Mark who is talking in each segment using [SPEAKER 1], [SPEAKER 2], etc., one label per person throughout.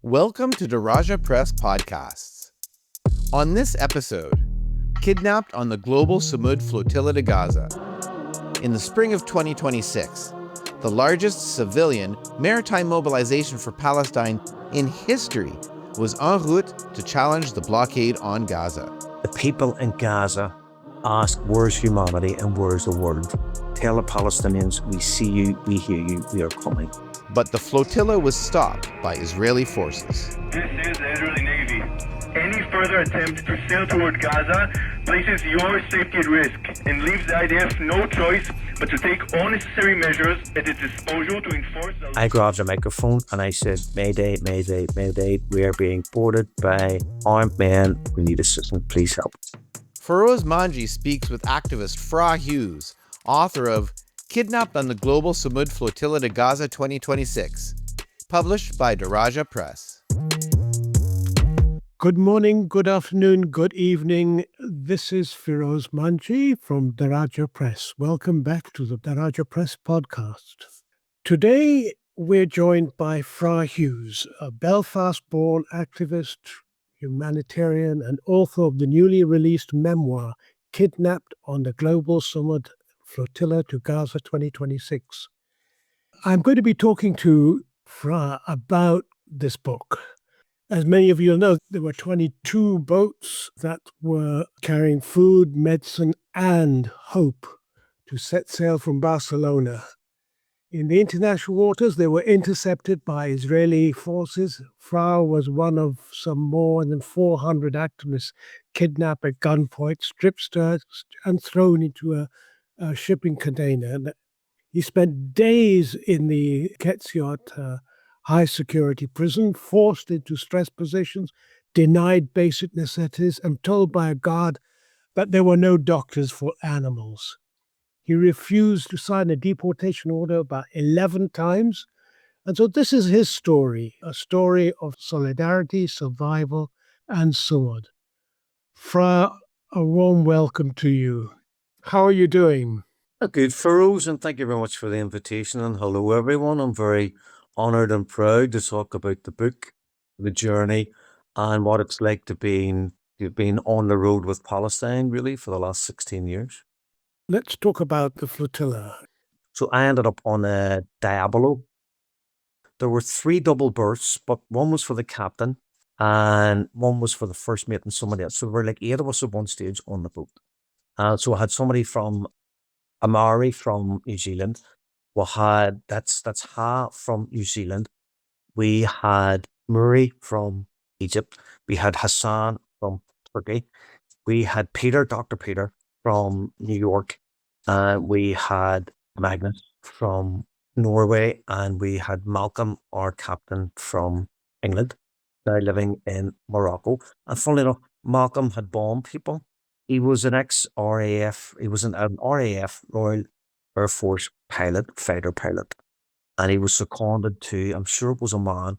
[SPEAKER 1] Welcome to Daraja Press Podcasts. On this episode, kidnapped on the Global Sumud Flotilla to Gaza. In the spring of 2026, the largest civilian maritime mobilization for Palestine in history was en route to challenge the blockade on Gaza.
[SPEAKER 2] The people in Gaza ask, where's humanity and where's the world? Tell the Palestinians, we see you, we hear you, we are coming.
[SPEAKER 1] But the flotilla was stopped by Israeli forces.
[SPEAKER 3] This is the Israeli Navy. Any further attempt to sail toward Gaza places your safety at risk and leaves the IDF no choice but to take all necessary measures at its disposal to enforce the...
[SPEAKER 2] I grabbed a microphone and I said, Mayday, Mayday, Mayday, we are being boarded by armed men. We need assistance, please help.
[SPEAKER 1] Feroz Manji speaks with activist Fra Hughes, author of Kidnapped on the Global Sumud Flotilla to Gaza 2026, published by Daraja Press.
[SPEAKER 4] Good morning, good afternoon, good evening. This is Feroz Manji from Daraja Press. Welcome back to the Daraja Press podcast. Today, we're joined by Fra Hughes, a Belfast-born activist, humanitarian, and author of the newly released memoir, Kidnapped on the Global Sumud Flotilla to Gaza 2026. I'm going to be talking to Fra about this book. As many of you know, there were 22 boats that were carrying food, medicine, and hope to set sail from Barcelona. In the international waters, they were intercepted by Israeli forces. Fra was one of some more than 400 activists kidnapped at gunpoint, strip searched, and thrown into a shipping container. And he spent days in the Keziot high security prison, forced into stress positions, denied basic necessities, and told by a guard that there were no doctors for animals. He refused to sign a deportation order about 11 times. And so this is his story, a story of solidarity, survival, and sword. Fra, a warm welcome to you. How are you doing?
[SPEAKER 2] Good, Feroz, and thank you very much for the invitation. And hello, everyone. I'm very honoured and proud to talk about the book, the journey, and what it's like to being on the road with Palestine, really, for the last 16 years.
[SPEAKER 4] Let's talk about the flotilla.
[SPEAKER 2] So I ended up on a Diablo. There were 3 double berths, but one was for the captain and one was for the first mate and somebody else. So there were like 8 of us at one stage on the boat. So I had somebody from Amari from New Zealand. We had that's Ha from New Zealand. We had Murray from Egypt. We had Hassan from Turkey. We had Dr. Peter from New York. We had Magnus from Norway, and we had Malcolm, our captain, from England, now living in Morocco. And funnily enough, Malcolm had bombed people. He was an ex-RAF, he was an RAF, Royal Air Force pilot, fighter pilot. And he was seconded to, I'm sure it was Oman,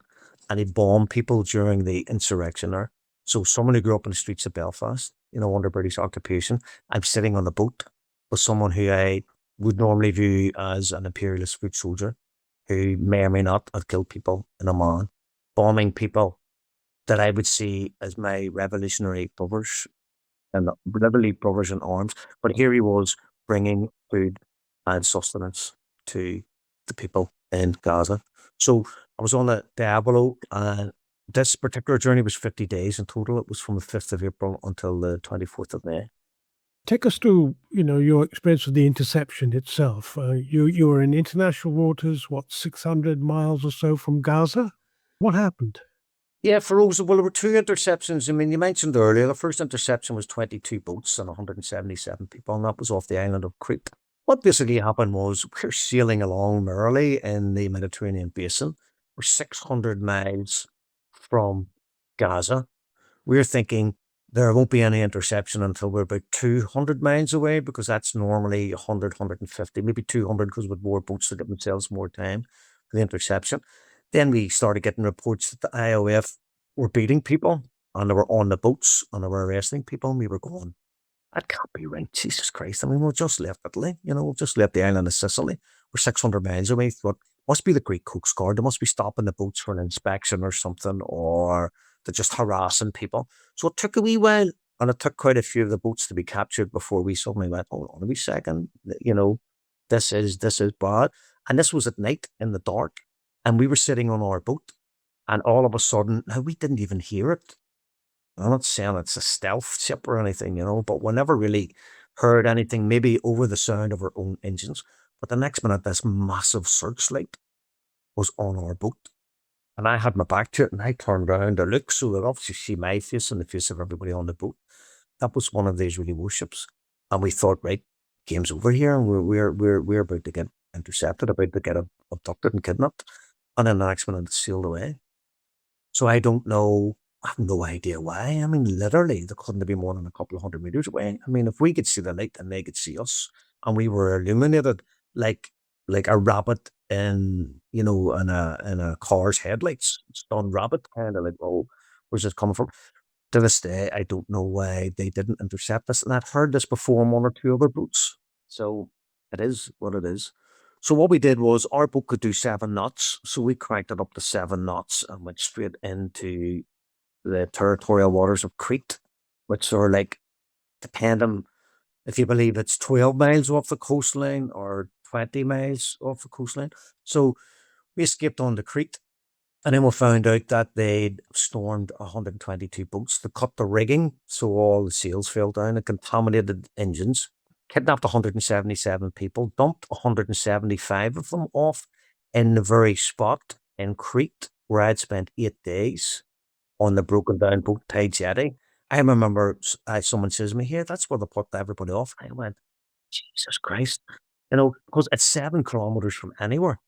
[SPEAKER 2] and he bombed people during the insurrection there. So someone who grew up in the streets of Belfast, under British occupation, I'm sitting on the boat with someone who I would normally view as an imperialist foot soldier, who may or may not have killed people in Oman, bombing people that I would see as my revolutionary brothers, and literally brothers in arms. But here he was bringing food and sustenance to the people in Gaza. So I was on a Diablo, and this particular journey was 50 days in total. It was from the 5th of April until the 24th of May.
[SPEAKER 4] Take us through, your experience with the interception itself. You were in international waters, 600 miles or so from Gaza? What happened?
[SPEAKER 2] Yeah, Feroz, well, there were 2 interceptions. I mean, you mentioned earlier, the first interception was 22 boats and 177 people, and that was off the island of Crete. What basically happened was we're sailing along merrily in the Mediterranean basin. We're 600 miles from Gaza. We're thinking there won't be any interception until we're about 200 miles away, because that's normally 100, 150, maybe 200, because with more boats to give themselves more time for the interception. Then we started getting reports that the IOF were beating people, and they were on the boats, and they were arresting people, and we were going, that can't be right, Jesus Christ. I mean, we've just left Italy, we've just left the island of Sicily. We're 600 miles away, but must be the Greek Coast Guard. They must be stopping the boats for an inspection or something, or they're just harassing people. So it took a wee while, and it took quite a few of the boats to be captured before we suddenly went, hold on a wee second, this is bad. And this was at night in the dark, and we were sitting on our boat, and all of a sudden, now we didn't even hear it. I'm not saying it's a stealth ship or anything, but we never really heard anything, maybe over the sound of our own engines. But the next minute, this massive searchlight was on our boat. And I had my back to it, and I turned around to look, so that obviously see my face and the face of everybody on the boat. That was one of the Israeli warships. And we thought, right, game's over here, and we're about to get intercepted, about to get abducted and kidnapped. And then the next minute, it sailed away. So I don't know. I have no idea why. I mean, literally, they couldn't have been more than a couple of 100 meters away. I mean, if we could see the light and they could see us, and we were illuminated like a rabbit in a car's headlights, stunned rabbit, kind of like, oh, where's this coming from? To this day, I don't know why they didn't intercept us. And I've heard this before on one or two other boats. So it is what it is. So what we did was our boat could do 7 knots. So we cranked it up to 7 knots and went straight into the territorial waters of Crete, which are like, depending if you believe it's 12 miles off the coastline or 20 miles off the coastline. So we escaped on to Crete, and then we found out that they'd stormed 122 boats. They cut the rigging, so all the sails fell down and contaminated engines, kidnapped 177 people, dumped 175 of them off in the very spot in Crete where I'd spent 8 days on the broken down boat tied jetty. I remember someone says to me, "Here, that's where they put everybody off." I went, Jesus Christ. Because it's 7 kilometers from anywhere.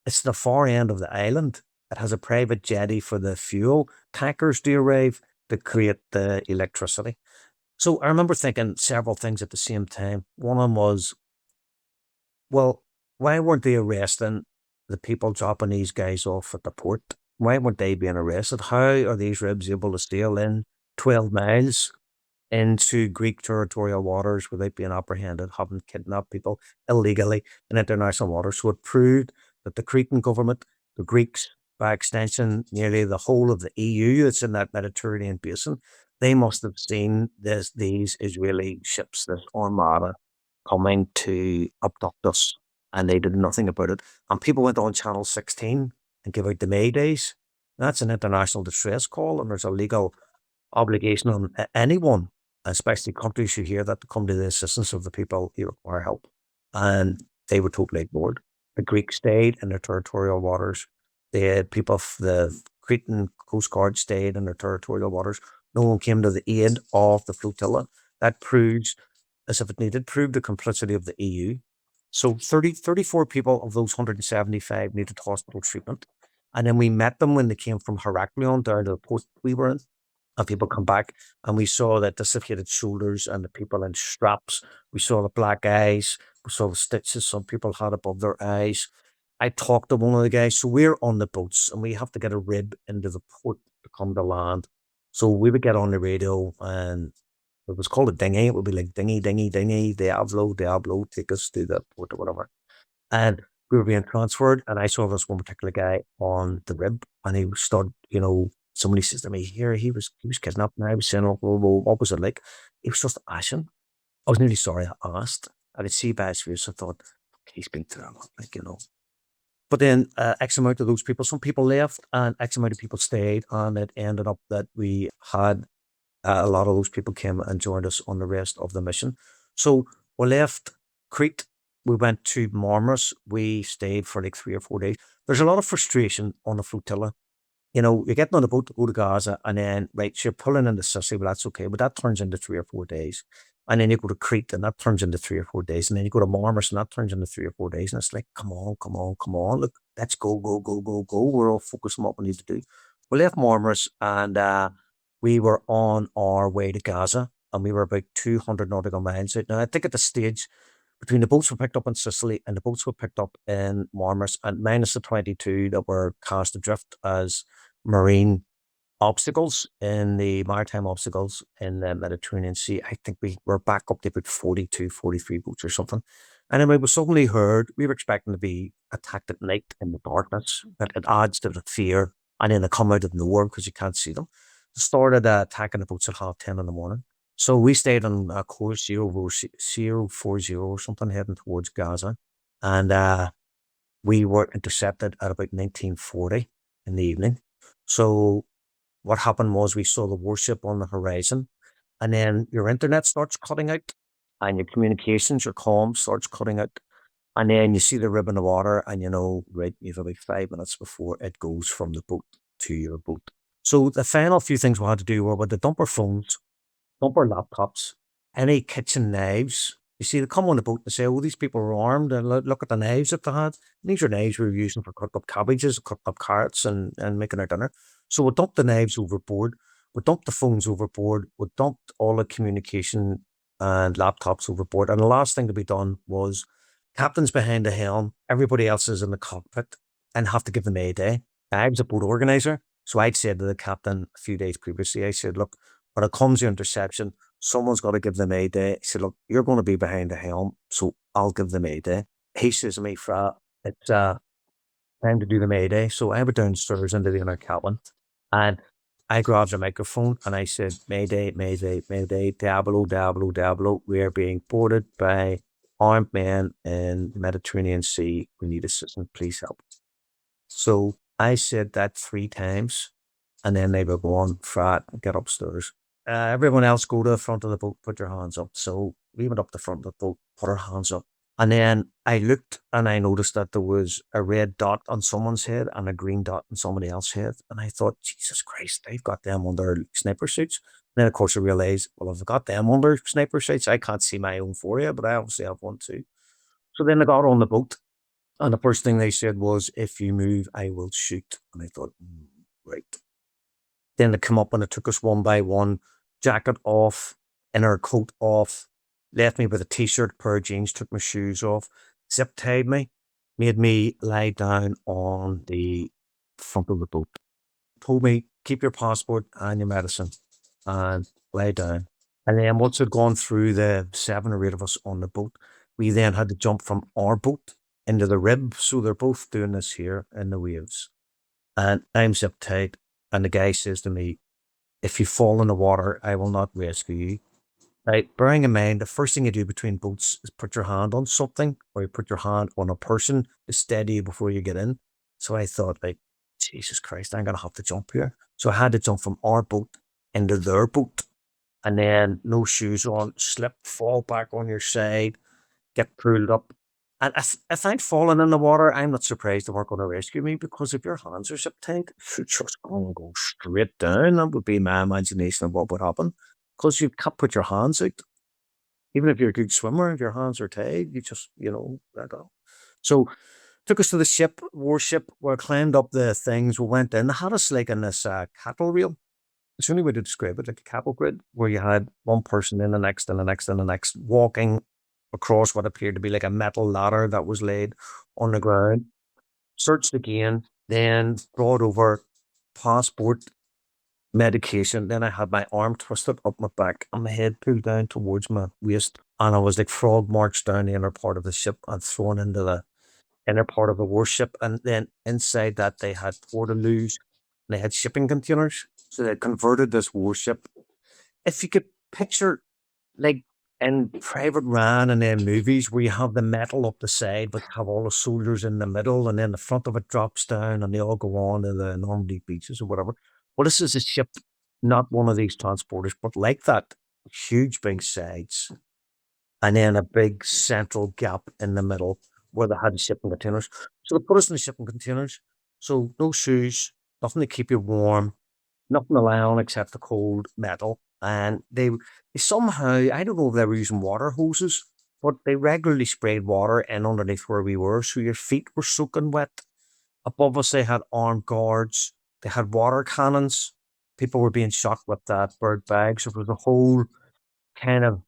[SPEAKER 2] It's the far end of the island. It has a private jetty for the fuel tankers to arrive to create the electricity. So I remember thinking several things at the same time. One of them was, well, why weren't they arresting the people dropping these guys off at the port? Why weren't they being arrested? How are these ribs able to sail in 12 miles into Greek territorial waters without being apprehended, having kidnapped people illegally in international waters? So it proved that the Cretan government, the Greeks, by extension, nearly the whole of the EU that's in that Mediterranean basin, they must have seen these Israeli ships, this armada, coming to abduct us, and they did nothing about it. And people went on Channel 16 and gave out the Maydays. That's an international distress call, and there's a legal obligation on anyone, especially countries who hear that, to come to the assistance of the people who require help. And they were totally ignored. The Greeks stayed in their territorial waters. They had people of the Cretan Coast Guard stayed in their territorial waters. No one came to the aid of the flotilla. That proves, as if it needed, proved the complicity of the EU. So 34 people of those 175 needed hospital treatment. And then we met them when they came from Heraklion down to the port we were in. And people come back, and we saw the dislocated shoulders and the people in straps. We saw the black eyes. We saw the stitches some people had above their eyes. I talked to one of the guys. So we're on the boats, and we have to get a rib into the port to come to land. So we would get on the radio, and it was called a dinghy. It would be like dingy, Diablo, take us to the port or whatever. And we were being transferred, and I saw this one particular guy on the rib, and he started, somebody says to me, "Here, he was kidnapped," and I was saying, "Oh, well, what was it like?" He was just ashen. I was nearly sorry I asked. I could see by his face, I thought, he's been through a lot, But then X amount of those people, some people left, and X amount of people stayed, and it ended up that we had a lot of those people came and joined us on the rest of the mission. So we left Crete. We went to Marmaris. We stayed for like 3 or 4 days. There's a lot of frustration on the flotilla. You're getting on a boat to go to Gaza, and then, right, you're pulling into Sicily, but that's okay. But that turns into 3 or 4 days. And then you go to Crete, and that turns into 3 or 4 days. And then you go to Marmaris, and that turns into 3 or 4 days. And it's like, come on. Look, let's go. We're all focused on what we need to do. We left Marmaris, and we were on our way to Gaza, and we were about 200 nautical miles out. Now, I think at the stage between the boats we picked up in Sicily and the boats we picked up in Marmaris, and minus the 22 that were cast adrift as marine obstacles in the maritime obstacles in the Mediterranean Sea, I think we were back up to about 42, 43 boats or something. Anyway, we suddenly heard, we were expecting to be attacked at night in the darkness, but it adds to the fear. And then they come out of nowhere because you can't see them. They started attacking the boats at 10:30 in the morning. So we stayed on course 040 or something heading towards Gaza. And we were intercepted at about 1940 in the evening. So what happened was we saw the warship on the horizon, and then your internet starts cutting out, and your communications, your comms starts cutting out. And then you see the rib in the water, and you know, right, you have about 5 minutes before it goes from the boat to your boat. So the final few things we had to do were with the dumper phones, dumper laptops, any kitchen knives. You see, they come on the boat and say, oh, these people were armed, and look at the knives that they had. And these are knives we were using for cutting up cabbages, cutting up carrots, and making our dinner. So we dumped the knives overboard. We dumped the phones overboard. We dumped all the communication and laptops overboard. And the last thing to be done was captain's behind the helm, everybody else is in the cockpit, and have to give the Mayday. I was a boat organizer, so I'd said to the captain a few days previously, I said, look, when it comes to interception, someone's got to give the Mayday. He said, look, you're going to be behind the helm, so I'll give the Mayday. He says to me, Fra, it's time to do the Mayday. So I went downstairs into the inner cabin, and I grabbed a microphone and I said, Mayday, Mayday, Mayday, Diablo, Diablo, Diablo. We are being boarded by armed men in the Mediterranean Sea. We need assistance. Please help. So I said that 3 times, and then they were going, Frat, get upstairs. Everyone else go to the front of the boat, put your hands up. So we went up the front of the boat, put our hands up. And then I looked and I noticed that there was a red dot on someone's head and a green dot on somebody else's head. And I thought, Jesus Christ, they've got them under sniper suits. And then, of course, I realized, well, if I've got them under sniper suits, I can't see my own forehead, but I obviously have one too. So then I got on the boat. And the first thing they said was, if you move, I will shoot. And I thought, right. Then they come up and it took us one by one, jacket off, inner coat off, left me with a t-shirt, pair of jeans, took my shoes off, zip tied me, made me lie down on the front of the boat. Told me, keep your passport and your medicine and lie down. And then once I'd gone through the 7 or 8 of us on the boat, we then had to jump from our boat into the rib. So they're both doing this here in the waves. And I'm zip tied. And the guy says to me, if you fall in the water, I will not rescue you. Right, bearing in mind, the first thing you do between boats is put your hand on something, or you put your hand on a person to steady you before you get in. So I thought, like, Jesus Christ, I'm going to have to jump here. So I had to jump from our boat into their boat, and then no shoes on, slip, fall back on your side, get pulled up. And if I'd fallen in the water, I'm not surprised they weren't going to rescue me, because if your hands are zip tied, you're just going to go straight down. That would be my imagination of what would happen, because you can't put your hands out. Even if you're a good swimmer, if your hands are tied, you just, let go. So took us to the ship, warship. We climbed up the things. We went in. They had us like in this cattle reel. It's the only way to describe it, like a cattle grid, where you had one person in the next and the next and the next, walking across what appeared to be like a metal ladder that was laid on the ground. Searched again, then brought over passport, medication. Then I had my arm twisted up my back and my head pulled down towards my waist. And I was like frog marched down the inner part of the ship and thrown into the inner part of the warship. And then inside that, they had portaloos and they had shipping containers. So they converted this warship. If you could picture, like in Private Ryan and then movies where you have the metal up the side, but have all the soldiers in the middle, and then the front of it drops down and they all go on to the Normandy beaches or whatever. Well, this is a ship, not one of these transporters, but like that, huge big sides, and then a big central gap in the middle where they had the shipping containers. So they put us in the shipping containers. So no shoes, nothing to keep you warm, nothing to lie on except the cold metal. And they somehow, I don't know if they were using water hoses, but they regularly sprayed water in underneath where we were. So your feet were soaking wet. Above us, they had armed guards. They had water cannons. People were being shot with bird bags. So it was a whole kind of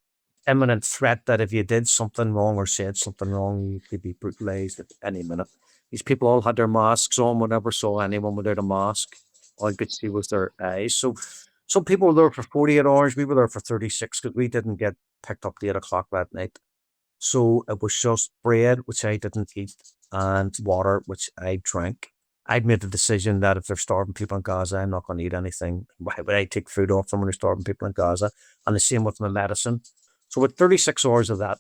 [SPEAKER 2] imminent threat that if you did something wrong or said something wrong, you could be brutalized at any minute. These people all had their masks on. We never saw anyone without a mask. All you could see was their eyes. So some people were there for 48 hours. We were there for 36 because we didn't get picked up at 8 o'clock that night. So it was just bread, which I didn't eat, and water, which I drank. I'd made the decision that if they're starving people in Gaza, I'm not going to eat anything. Why would I take food off them when they're starving people in Gaza? And the same with my medicine. So with 36 hours of that,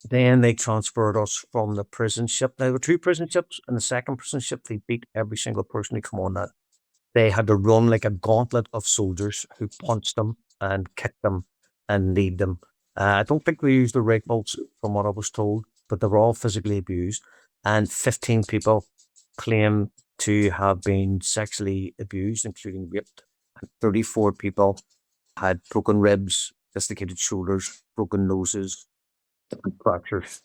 [SPEAKER 2] then they transferred us from the prison ship. There were two prison ships, and the second prison ship, they beat every single person who come on that. They had to run like a gauntlet of soldiers who punched them and kicked them and kneed them. I don't think they used the rifles, from what I was told, but they were all physically abused. And 15 people claim to have been sexually abused, including raped. And 34 people had broken ribs, dislocated shoulders, broken noses, and fractures.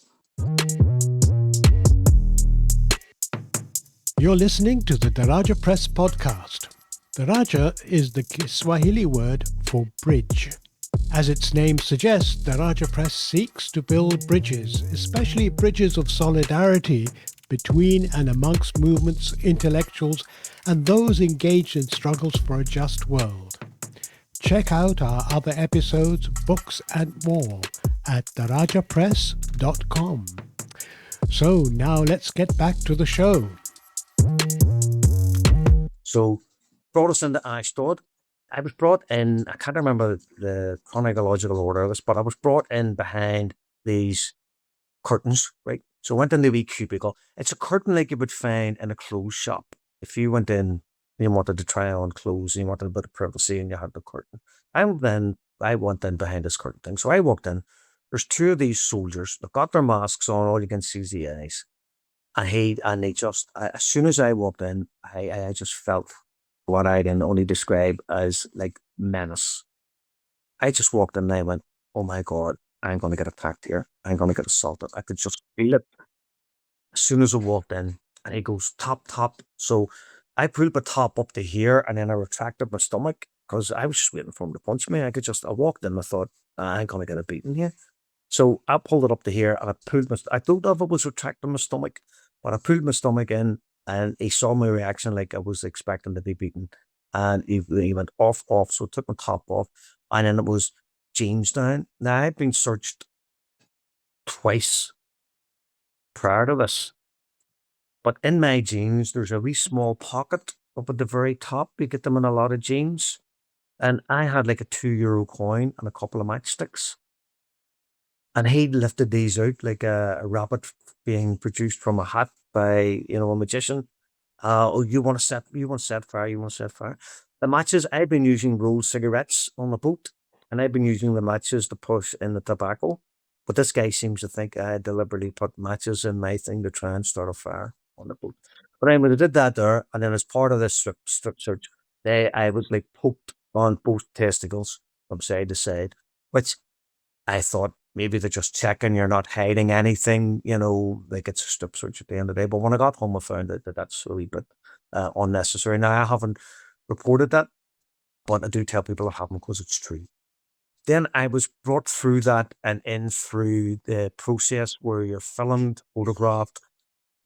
[SPEAKER 4] You're listening to the Daraja Press podcast. Daraja is the Kiswahili word for bridge. As its name suggests, Daraja Press seeks to build bridges, especially bridges of solidarity between and amongst movements, intellectuals, and those engaged in struggles for a just world. Check out our other episodes, books, and more at darajapress.com. So now let's get back to the show.
[SPEAKER 2] So brought us into Ashdod. I was brought in, I can't remember the chronological order of this, but I was brought in behind these curtains, right? So I went in the wee cubicle. It's a curtain like you would find in a clothes shop. If you went in, you wanted to try on clothes, and you wanted a bit of privacy, and you had the curtain. I went in behind this curtain thing. So I walked in. There's two of these soldiers. They've got their masks on. All you can see is the eyes. And they just, as soon as I walked in, I just felt what I can only describe as like menace. I just walked in and I went, oh my God, I'm going to get attacked here. I'm going to get assaulted. I could just feel it as soon as I walked in. And he goes, top. So I pulled my top up to here and then I retracted my stomach because I was just waiting for him to punch me. I walked in and I thought, I'm going to get a beating here. So I pulled it up to here and I don't know if I was retracting my stomach, but I pulled my stomach in and he saw my reaction like I was expecting to be beaten. And he went off. So I took my top off and then it was jeans down. Now I've been searched twice prior to this, but in my jeans, there's a wee small pocket up at the very top. You get them in a lot of jeans. And I had like a €2 coin and a couple of matchsticks. And he lifted these out like a rabbit being produced from a hat by, a magician. You want to set fire. The matches, I've been using rolled cigarettes on the boat, and I've been using the matches to push in the tobacco. But this guy seems to think I deliberately put matches in my thing to try and start a fire on the boat. But anyway, I did that there, and then as part of this strip search, I was like poked on both testicles from side to side, which I thought maybe they're just checking you're not hiding anything, like it's a strip search at the end of the day. But when I got home, I found out that that's a wee bit unnecessary. Now, I haven't reported that, but I do tell people I haven't because it's true. Then I was brought through that and in through the process where you're filmed, photographed.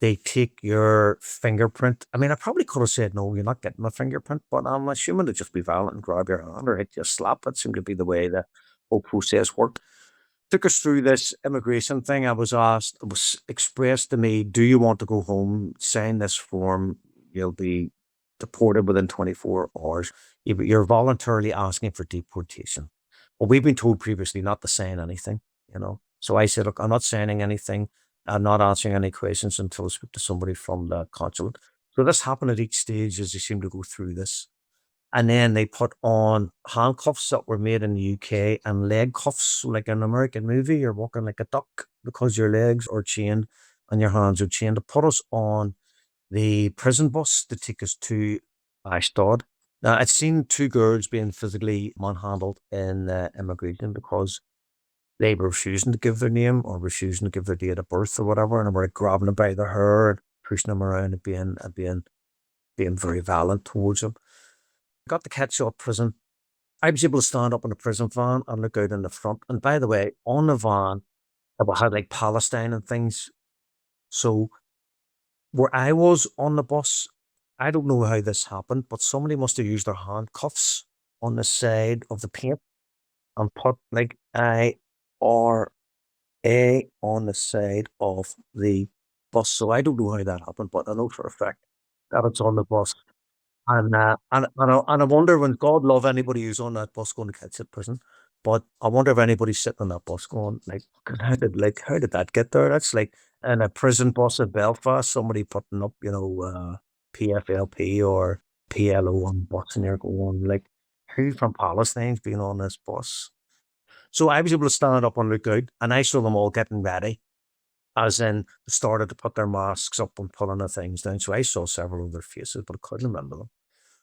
[SPEAKER 2] They take your fingerprint. I mean, I probably could have said, no, you're not getting my fingerprint, but I'm assuming to just be violent and grab your hand or hit you a slap. That seemed to be the way the whole process worked. Took us through this immigration thing. It was expressed to me, do you want to go home? Sign this form. You'll be deported within 24 hours. You're voluntarily asking for deportation. Well, we've been told previously not to sign anything, So I said, look, I'm not signing anything. I'm not answering any questions until I speak to somebody from the consulate. So this happened at each stage as they seem to go through this. And then they put on handcuffs that were made in the UK and leg cuffs, like an American movie. You're walking like a duck because your legs are chained and your hands are chained. To put us on the prison bus to take us to Ashdod. Now, I'd seen two girls being physically manhandled in immigration because they were refusing to give their name or refusing to give their date of birth or whatever, and they were grabbing them by their hair and pushing them around and being very violent towards them. Got to Keziot prison. I was able to stand up in the prison van and look out in the front. And by the way, on the van, it had like Palestine and things. So where I was on the bus, I don't know how this happened, but somebody must have used their handcuffs on the side of the paint and put like IR on the side of the bus. So I don't know how that happened, but I know for a fact that it's on the bus. And I wonder, when God love anybody who's on that bus going to Keziot prison, but I wonder if anybody's sitting on that bus going like, "God, how did that get there?" That's like in a prison bus in Belfast, somebody putting up, PFLP or PLO on the bus, and you're going like, who from Palestine's been on this bus? So I was able to stand up and look out, and I saw them all getting ready, as in they started to put their masks up and pulling the things down. So I saw several of their faces, but I couldn't remember them.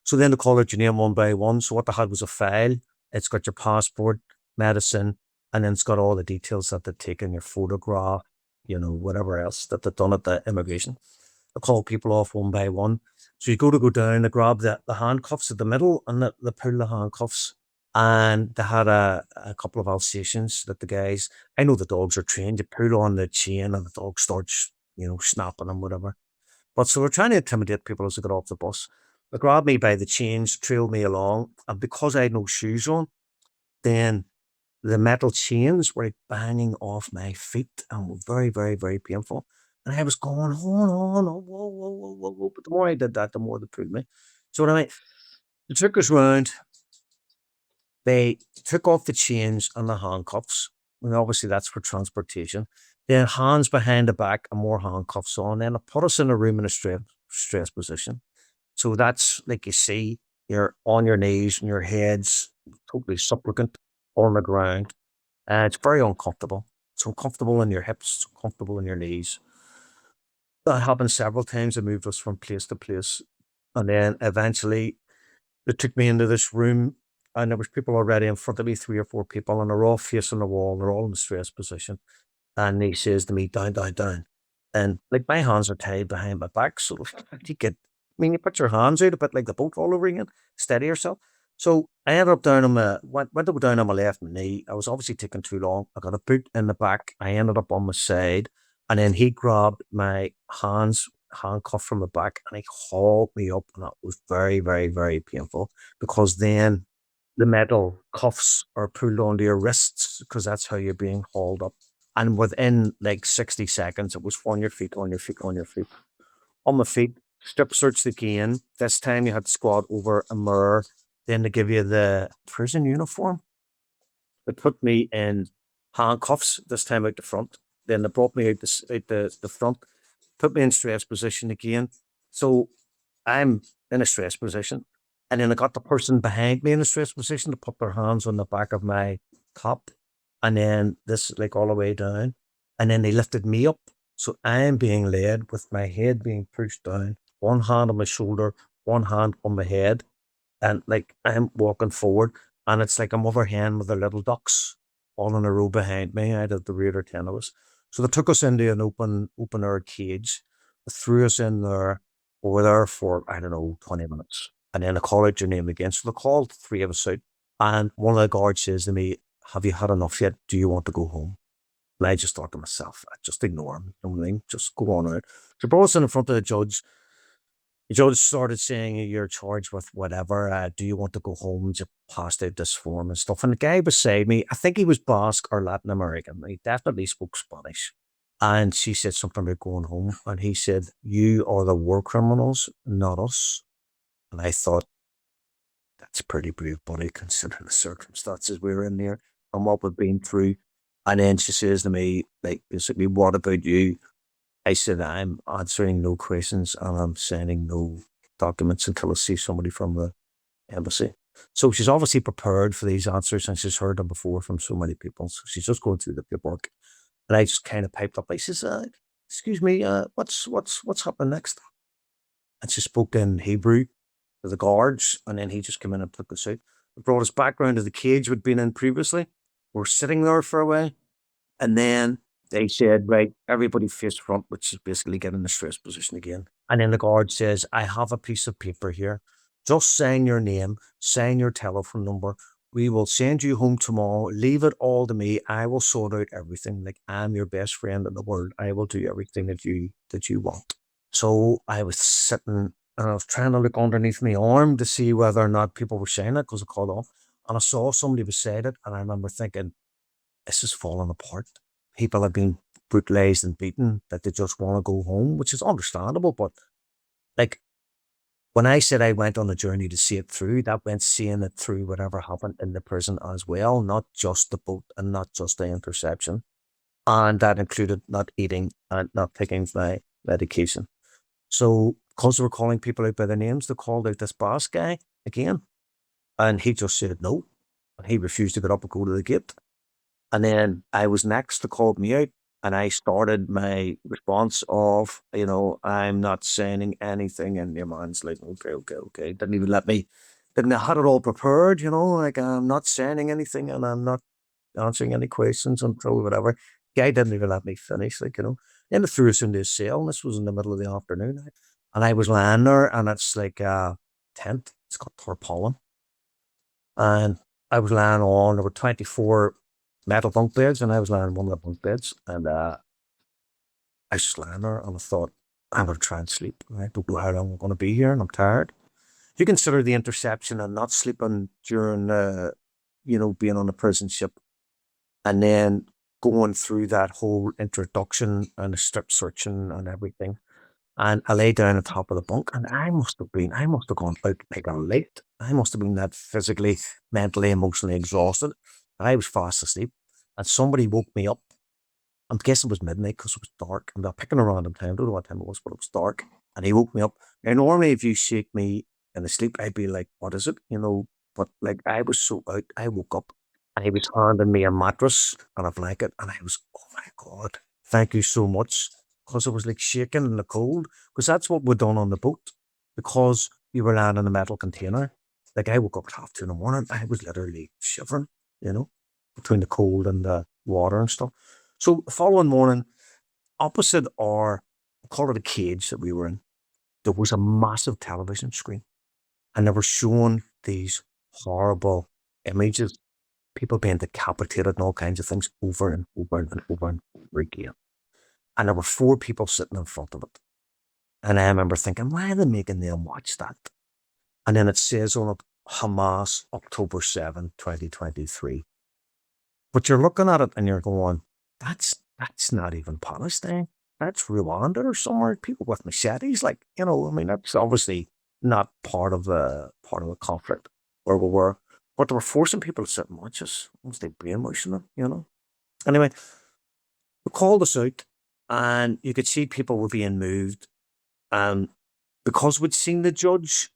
[SPEAKER 2] So then they call out your name one by one. So what they had was a file. It's got your passport, medicine, and then it's got all the details that they've taken, your photograph, whatever else that they've done at the immigration. They call people off one by one. So you go down, they grab the handcuffs at the middle, and they pull the handcuffs. And they had a couple of Alsatians that the guys, I know the dogs are trained, you pull on the chain and the dog starts, snapping and whatever. But so we're trying to intimidate people as they get off the bus. They grabbed me by the chains, trailed me along, and because I had no shoes on, then the metal chains were like banging off my feet and were very, very, very painful. And I was going, hold on, oh, whoa, whoa, whoa, whoa, whoa. But the more I did that, the more they pulled me. So anyway, they took us round. They took off the chains and the handcuffs. And obviously that's for transportation. Then hands behind the back and more handcuffs on. Then they put us in a room in a stress position. So that's like, you see, you're on your knees and your head's totally supplicant on the ground. It's very uncomfortable. It's uncomfortable in your hips, it's uncomfortable in your knees. That happened several times. They moved us from place to place. And then eventually they took me into this room, and there was people already in front of me, 3 or 4 people, and they're all facing the wall, and they're all in the stress position. And he says to me, down, down, down. And like, my hands are tied behind my back. So you get, you put your hands out a bit like the boat all over again, steady yourself. So I ended up down on went up down on my left knee. I was obviously taking too long. I got a boot in the back. I ended up on my side. And then he grabbed my hands, handcuffed from the back, and he hauled me up. And that was very, very, very painful, because then the metal cuffs are pulled onto your wrists, because that's how you're being hauled up. And within like 60 seconds, it was on your feet, on your feet, on your feet. On my feet, strip searched again. This time you had to squat over a mirror. Then they give you the prison uniform. They put me in handcuffs, this time out the front. Then they brought me out the front, put me in stress position again. So I'm in a stress position. And then I got the person behind me in a stress position to put their hands on the back of my top. And then this, like, all the way down. And then they lifted me up. So I am being led with my head being pushed down, one hand on my shoulder, one hand on my head. And like, I'm walking forward, and it's like I'm overhand with the little ducks all in a row behind me. I had the rear 10 of us. So they took us into an open air cage, threw us in there. We were there for, I don't know, 20 minutes. And then they called out your name again. So they called 3 of us out. And one of the guards says to me, have you had enough yet? Do you want to go home? And I just thought to myself, I just ignore him. You know what I mean? Just go on out. So brought us in front of the judge. The judge started saying, you're charged with whatever. Do you want to go home? You passed out this form and stuff. And the guy beside me, I think he was Basque or Latin American. He definitely spoke Spanish. And she said something about going home. And he said, you are the war criminals, not us. And I thought, that's pretty brave, buddy, considering the circumstances we were in there and what we've been through. And then she says to me, like, basically, what about you? I said, I'm answering no questions and I'm signing no documents until I see somebody from the embassy. So she's obviously prepared for these answers, and she's heard them before from so many people. So she's just going through the paperwork. And I just kind of piped up. I says, excuse me, what's happening next? And she spoke in Hebrew to the guards, and then he just came in and took us out. Brought us back round to the cage we'd been in previously. We're sitting there for a while. And then they said, right, everybody face front, which is basically getting in the stress position again. And then the guard says, I have a piece of paper here. Just sign your name, sign your telephone number. We will send you home tomorrow. Leave it all to me. I will sort out everything. Like, I'm your best friend in the world. I will do everything that you want. So I was sitting, and I was trying to look underneath my arm to see whether or not people were saying it, because I called off. And I saw somebody beside it, and I remember thinking, this is falling apart. people have been brutalized and beaten that they just want to go home, which is understandable. But like when I said I went on a journey to see it through, that meant seeing it through whatever happened in the prison as well, not just the boat and not just the interception. And that included not eating and not taking my medication. So because they were calling people out by their names, they called out this boss guy again. And he just said no. And he refused to get up and go to the gate. And then I was next to call me out. And I started my response of, I'm not saying anything. And your man's like, okay. Didn't even let me, didn't have it all prepared, like I'm not saying anything and I'm not answering any questions until whatever. Guy didn't even let me finish, Then they threw us into a cell, and this was in the middle of the afternoon. And I was lying there, and it's like a tent. It's got tarpaulin. And I was lying on, there were 24 metal bunk beds, and I was lying on one of the bunk beds. And I was just lying there, and I thought, I'm going to try and sleep. I don't know how long I'm going to be here, and I'm tired. You consider the interception and not sleeping during, being on a prison ship, and then going through that whole introduction and the strip searching and everything. And I lay down on top of the bunk, and I must have gone out like a light. I must have been that physically, mentally, emotionally exhausted. I was fast asleep, and somebody woke me up. I'm guessing it was midnight because it was dark. I'm not picking a random time. I don't know what time it was, but it was dark. And he woke me up. Now, normally, if you shake me in the sleep, I'd be like, what is it? But like I was so out, I woke up and he was handing me a mattress and a blanket. And I was, oh my God, thank you so much. Because I was like shaking in the cold. Because that's what we'd done on the boat. Because we were lying in a metal container. Like I woke up at 2:30 in the morning. I was literally shivering, between the cold and the water and stuff. So the following morning, opposite our, call it a cage that we were in, there was a massive television screen. And they were showing these horrible images, people being decapitated and all kinds of things over and over and over and over again. And there were 4 people sitting in front of it. And I remember thinking, why are they making them watch that? And then it says on it, Hamas, October 7, 2023. But you're looking at it and you're going, that's not even Palestine. That's Rwanda or somewhere. People with machetes, that's obviously not part of the conflict where we were. But they were forcing people to sit and watch us. Once they brainwashing them, Anyway, we called us out, and you could see people were being moved. And because we'd seen the judge,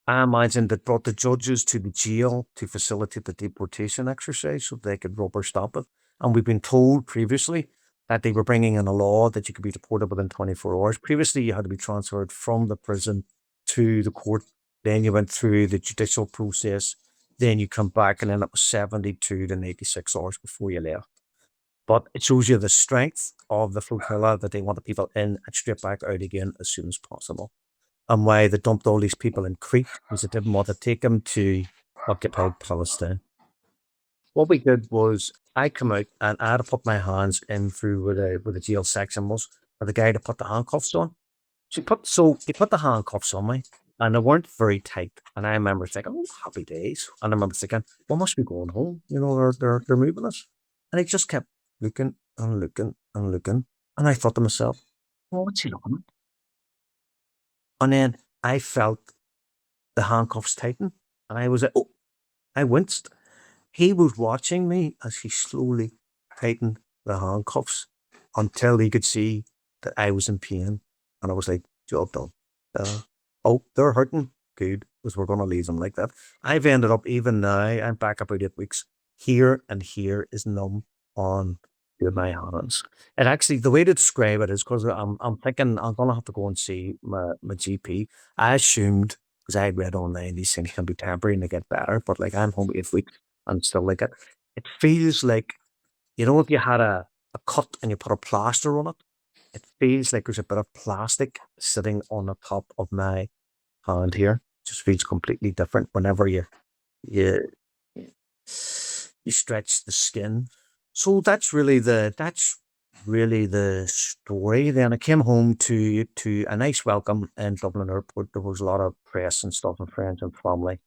[SPEAKER 2] I imagine that brought the judges to the jail to facilitate the deportation exercise so they could rubber stamp it. And we've been told previously that they were bringing in a law that you could be deported within 24 hours. Previously, you had to be transferred from the prison to the court. Then you went through the judicial process. Then you come back, and then it was 72 to 96 hours before you left. But it shows you the strength of the flotilla, that they want the people in and straight back out again as soon as possible. And why they dumped all these people in Crete, because they didn't want to take them to occupied Palestine. What we did was, I come out and I had to put my hands in through where the jail section was, for the guy to put the handcuffs on. He put the handcuffs on me, and they weren't very tight. And I remember thinking, oh, happy days. And I remember thinking, we must be going home. They're moving us. And he just kept looking and looking and looking. And I thought to myself, well, what's he looking at? And then I felt the handcuffs tighten, and I was like, oh, I winced. He was watching me as he slowly tightened the handcuffs until he could see that I was in pain. And I was like, job done. Oh, they're hurting. Good, because we're going to leave them like that. I've ended up, even now, I'm back about 8 weeks. Here and here is numb on my hands. And actually, the way to describe it is, because I'm thinking I'm going to have to go and see my GP. I assumed, because I had read online, these things can be temporary and they get better, but like I'm home 8 weeks and still like it. It feels like, if you had a cut and you put a plaster on it, it feels like there's a bit of plastic sitting on the top of my hand here. It just feels completely different whenever you stretch the skin. So that's really the story. Then I came home to a nice welcome in Dublin Airport. There was a lot of press and stuff and friends and family.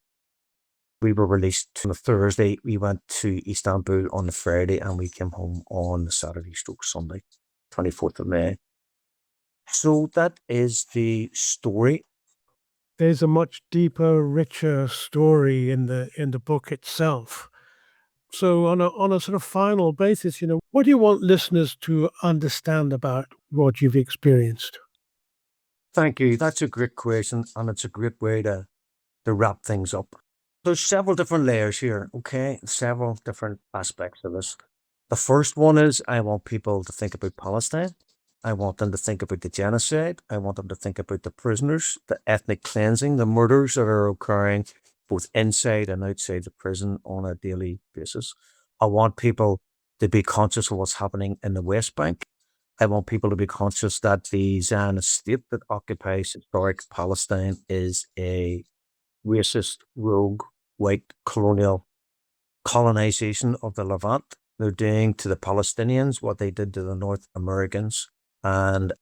[SPEAKER 2] We were released on a Thursday. We went to Istanbul on the Friday and we came home on the Saturday/Sunday, 24th of May. So that is the story.
[SPEAKER 4] There's a much deeper, richer story in the book itself. So on a sort of final basis, what do you want listeners to understand about what you've experienced?
[SPEAKER 2] Thank you. That's a great question, and it's a great way to wrap things up. There's several different layers here, okay? Several different aspects of this. The first one is I want people to think about Palestine. I want them to think about the genocide. I want them to think about the prisoners, the ethnic cleansing, the murders that are occurring both inside and outside the prison on a daily basis. I want people to be conscious of what's happening in the West Bank. I want people to be conscious that the Zionist state that occupies historic Palestine is a racist, rogue, white colonial colonization of the Levant. They're doing to the Palestinians what they did to the North Americans and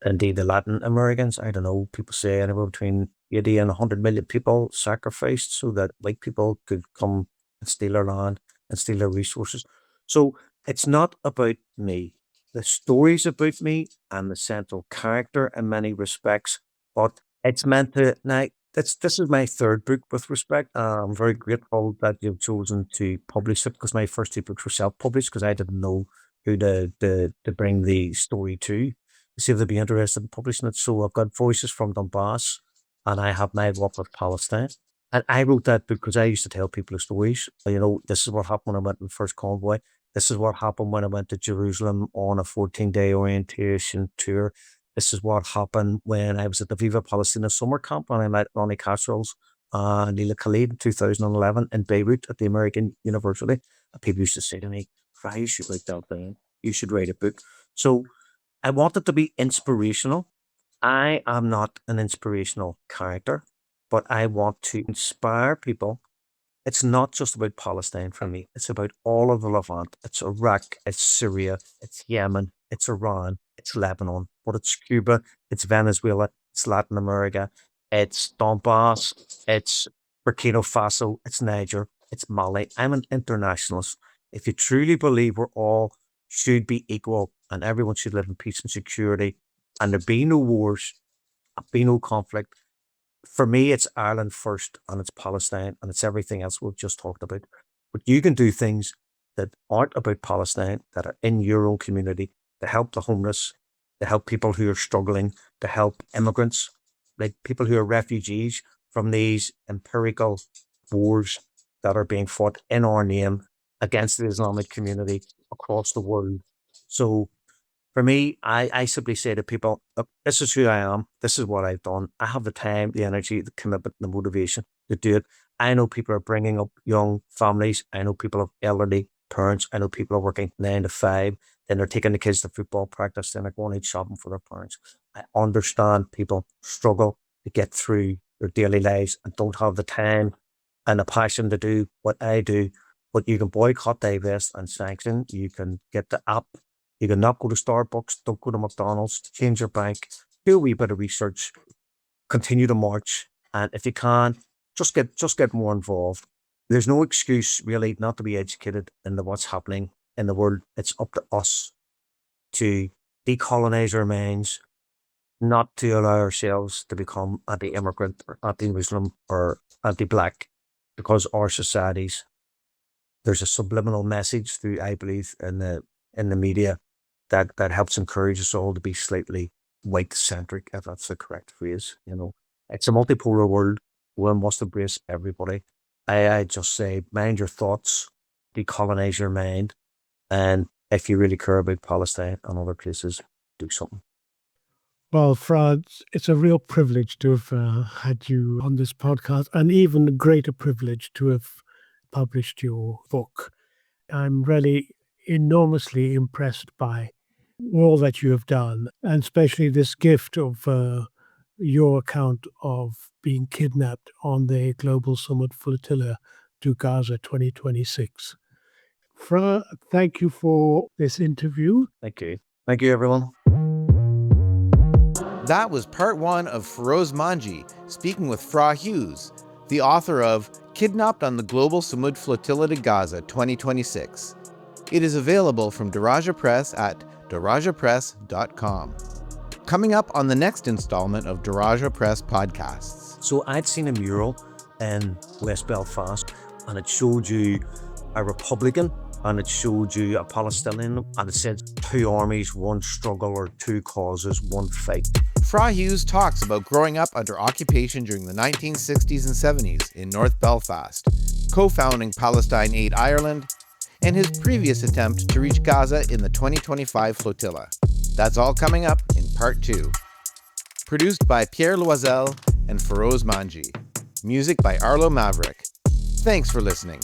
[SPEAKER 2] indeed the Latin Americans. I don't know, people say anywhere between 80 and 100 million people sacrificed so that white people could come and steal our land and steal our resources. So it's not about me. The story's about me and the central character in many respects, but it's meant to. Now, this is my third book with respect. I'm very grateful that you've chosen to publish it because my first two books were self-published because I didn't know who to bring the story to see if they'd be interested in publishing it. So I've got Voices from Donbass and I have My Walk with Palestine. And I wrote that book because I used to tell people stories. This is what happened when I went on the first convoy. This is what happened when I went to Jerusalem on a 14-day orientation tour. This is what happened when I was at the Viva Palestina summer camp and I met Ronnie Casserol's and Leila Khalid in 2011 in Beirut at the American University. And people used to say to me, Fra, you should write that down. You should write a book. So I want it to be inspirational. I am not an inspirational character, but I want to inspire people. It's not just about Palestine for me. It's about all of the Levant. It's Iraq, it's Syria, it's Yemen, it's Iran, it's Lebanon, but it's Cuba, it's Venezuela, it's Latin America, it's Donbass, it's Burkina Faso, it's Niger, it's Mali. I'm an internationalist. If you truly believe we're all should be equal and everyone should live in peace and security and there be no wars, be no conflict, for me, it's Ireland first and it's Palestine and it's everything else we've just talked about. But you can do things that aren't about Palestine, that are in your own community, to help the homeless, to help people who are struggling, to help immigrants, like people who are refugees from these empirical wars that are being fought in our name against the Islamic community across the world. So for me, I simply say to people, look, this is who I am. This is what I've done. I have the time, the energy, the commitment, the motivation to do it. I know people are bringing up young families. I know people have elderly parents. I know people are working 9 to 5. Then they're taking the kids to football practice. Then they're going out shopping for their parents. I understand people struggle to get through their daily lives and don't have the time and the passion to do what I do. But you can boycott, divest, and sanction. You can get the app. You can not go to Starbucks, don't go to McDonald's, change your bank, do a wee bit of research, continue to march. And if you can, just get more involved. There's no excuse really not to be educated into what's happening in the world. It's up to us to decolonize our minds, not to allow ourselves to become anti-immigrant or anti-Muslim or anti-black, because our societies, there's a subliminal message through, I believe, in the media that helps encourage us all to be slightly white-centric, if that's the correct phrase. It's a multipolar world. One must embrace everybody. I just say, mind your thoughts, decolonize your mind, and if you really care about Palestine and other places, do something.
[SPEAKER 4] Well, Fra, it's a real privilege to have had you on this podcast, and even a greater privilege to have published your book. I'm really enormously impressed by all that you have done, and especially this gift of your account of being kidnapped on the Global Sumud Flotilla to Gaza 2026. Fra, thank you for this interview.
[SPEAKER 2] Thank you. Thank you, everyone.
[SPEAKER 1] That was part 1 of Feroz Manji speaking with Fra Hughes, the author of Kidnapped on the Global Sumud Flotilla to Gaza 2026. It is available from Daraja Press at darajapress.com. Coming up on the next installment of Daraja Press podcasts.
[SPEAKER 2] So I'd seen a mural in West Belfast, and it showed you a Republican, and it showed you a Palestinian, and it said 2 armies, 1 struggle, or 2 causes, 1 fight.
[SPEAKER 1] Fra Hughes talks about growing up under occupation during the 1960s and 70s in North Belfast, co-founding Palestine Aid Ireland, and his previous attempt to reach Gaza in the 2025 flotilla. That's all coming up in Part 2. Produced by Pierre Loisel and Feroz Manji. Music by Arlo Maverick. Thanks for listening.